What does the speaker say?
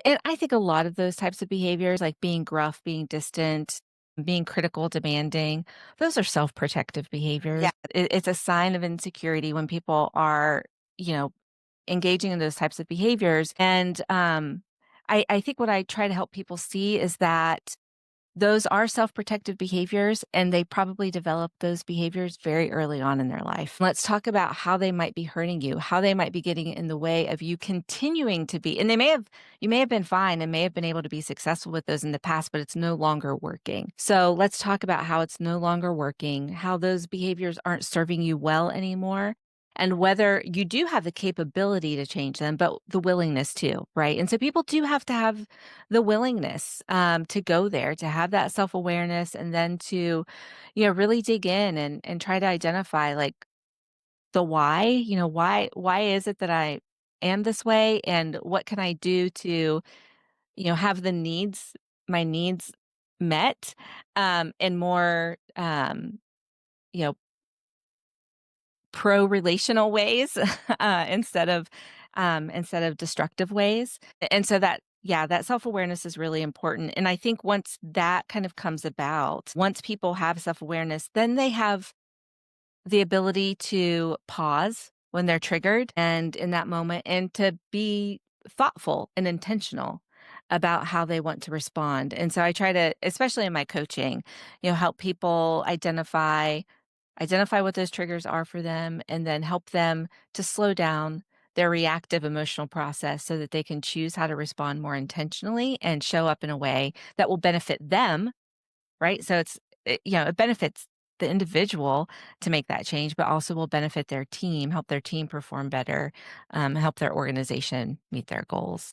And I think a lot of those types of behaviors, like being gruff, being distant, being critical, demanding, those are self-protective behaviors. Yeah. It's a sign of insecurity when people are, you know, engaging in those types of behaviors. And I think what I try to help people see is that those are self-protective behaviors, and they probably develop those behaviors very early on in their life. Let's talk about how they might be hurting you, how they might be getting in the way of you continuing to be, and you may have been fine and may have been able to be successful with those in the past, but it's no longer working. So let's talk about how it's no longer working, how those behaviors aren't serving you well anymore, and whether you do have the capability to change them, but the willingness to, right? And so people do have to have the willingness to go there, to have that self awareness, and then to, really dig in and try to identify like the why. Why is it that I am this way, and what can I do to, have my needs met, in more, you know, pro-relational ways, instead of destructive ways. And so that yeah, that self-awareness is really important, and I think once that kind of comes about, once people have self-awareness, then they have the ability to pause when they're triggered and in that moment, and to be thoughtful and intentional about how they want to respond. And so I try to, especially in my coaching, help people identify what those triggers are for them, and then help them to slow down their reactive emotional process so that they can choose how to respond more intentionally and show up in a way that will benefit them, right? So it benefits the individual to make that change, but also will benefit their team, help their team perform better, help their organization meet their goals.